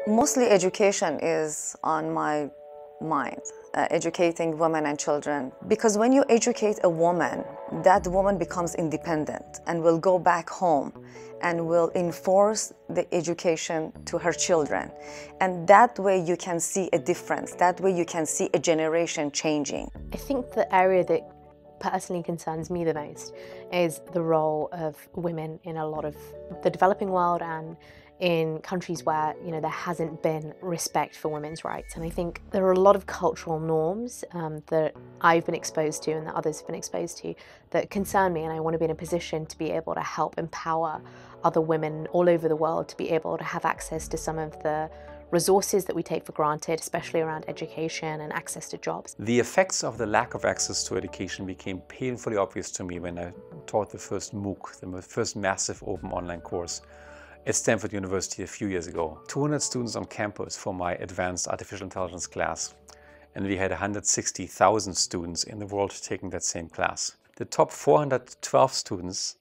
Mostly education is on my mind, educating women and children. Because when you educate a woman, that woman becomes independent and will go back home and will enforce the education to her children. And that way you can see a difference. That way you can see a generation changing. I think the area that personally concerns me the most is the role of women in a lot of the developing world and in countries where there hasn't been respect for women's rights. And I think there are a lot of cultural norms that I've been exposed to and that others have been exposed to that concern me, and I want to be in a position to be able to help empower other women all over the world to be able to have access to some of the resources that we take for granted, especially around education and access to jobs. The effects of the lack of access to education became painfully obvious to me when I taught the first MOOC, the first massive open online course at Stanford University a few years ago. 200 students on campus for my advanced artificial intelligence class, and we had 160,000 students in the world taking that same class. The top 412 students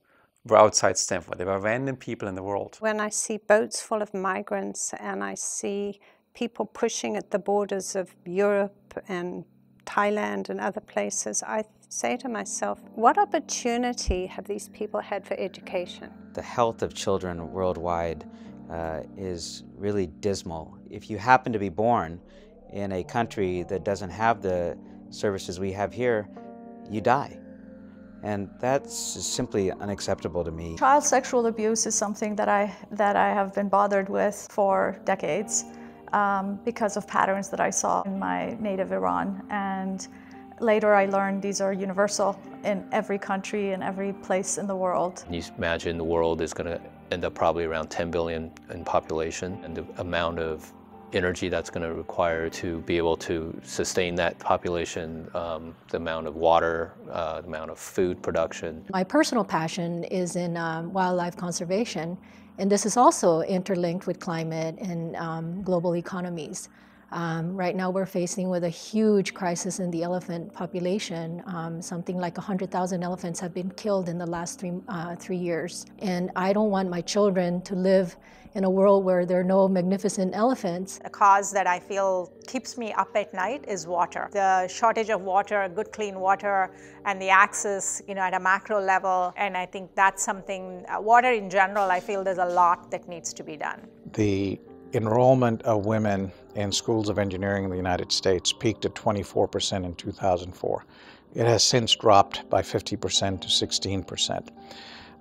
were outside Stanford. They were random people in the world. When I see boats full of migrants and I see people pushing at the borders of Europe and Thailand and other places, I say to myself, what opportunity have these people had for education? The health of children worldwide is really dismal. If you happen to be born in a country that doesn't have the services we have here, you die. And that's simply unacceptable to me. Child sexual abuse is something that I have been bothered with for decades because of patterns that I saw in my native Iran. And later I learned these are universal in every country and every place in the world. You imagine the world is going to end up probably around 10 billion in population, and the amount of energy that's going to require to be able to sustain that population, the amount of water, the amount of food production. My personal passion is in wildlife conservation, and this is also interlinked with climate and global economies. Right now we're facing with a huge crisis in the elephant population. Something like 100,000 elephants have been killed in the last 3 years. And I don't want my children to live in a world where there are no magnificent elephants. A cause that I feel keeps me up at night is water. The shortage of water, good clean water, and the access, at a macro level. And I think that's something, water in general, I feel there's a lot that needs to be done. The enrollment of women in schools of engineering in the United States peaked at 24% in 2004. It has since dropped by 50% to 16%.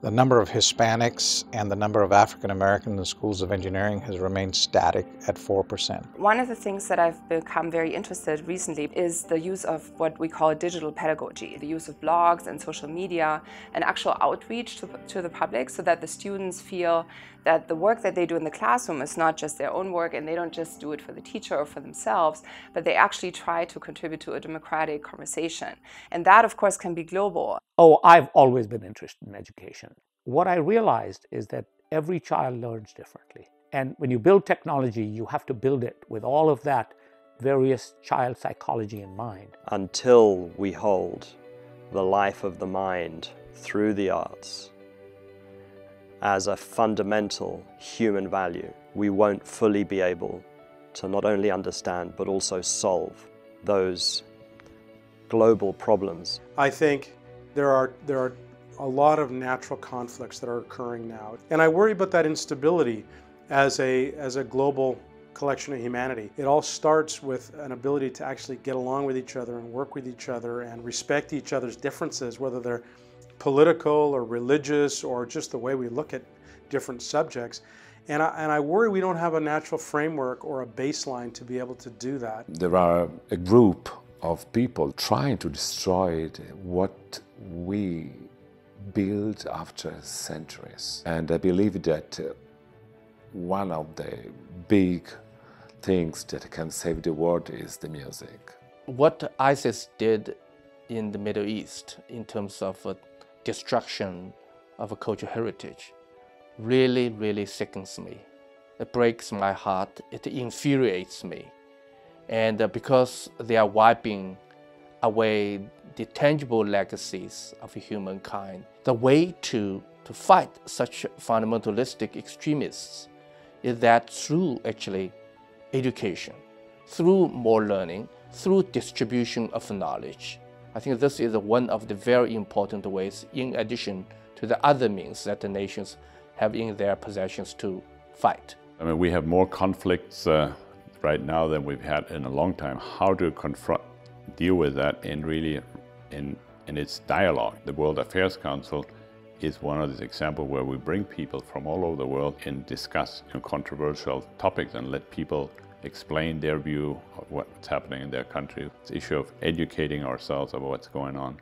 The number of Hispanics and the number of African Americans in schools of engineering has remained static at 4%. One of the things that I've become very interested recently is the use of what we call digital pedagogy, the use of blogs and social media and actual outreach to the public, so that the students feel that the work that they do in the classroom is not just their own work, and they don't just do it for the teacher or for themselves, but they actually try to contribute to a democratic conversation. And that, of course, can be global. Oh, I've always been interested in education. What I realized is that every child learns differently. And when you build technology, you have to build it with all of that various child psychology in mind. Until we hold the life of the mind through the arts as a fundamental human value, we won't fully be able to not only understand but also solve those global problems. I think there are a lot of natural conflicts that are occurring now, and I worry about that instability as a global collection of humanity. It all starts with an ability to actually get along with each other and work with each other and respect each other's differences, whether they're political or religious or just the way we look at different subjects. And I worry we don't have a natural framework or a baseline to be able to do that. There are a group of people trying to destroy what we built after centuries. And I believe that one of the big things that can save the world is the music. What ISIS did in the Middle East in terms of destruction of a cultural heritage really, really sickens me. It breaks my heart, it infuriates me. And because they are wiping away the tangible legacies of humankind, the way to fight such fundamentalistic extremists is that through actually education, through more learning, through distribution of knowledge. I think this is one of the very important ways, in addition to the other means that the nations have in their possessions to fight. I mean, we have more conflicts right now than we've had in a long time. How to deal with that in its dialogue. The World Affairs Council is one of these examples where we bring people from all over the world and discuss controversial topics and let people explain their view of what's happening in their country. It's the issue of educating ourselves about what's going on.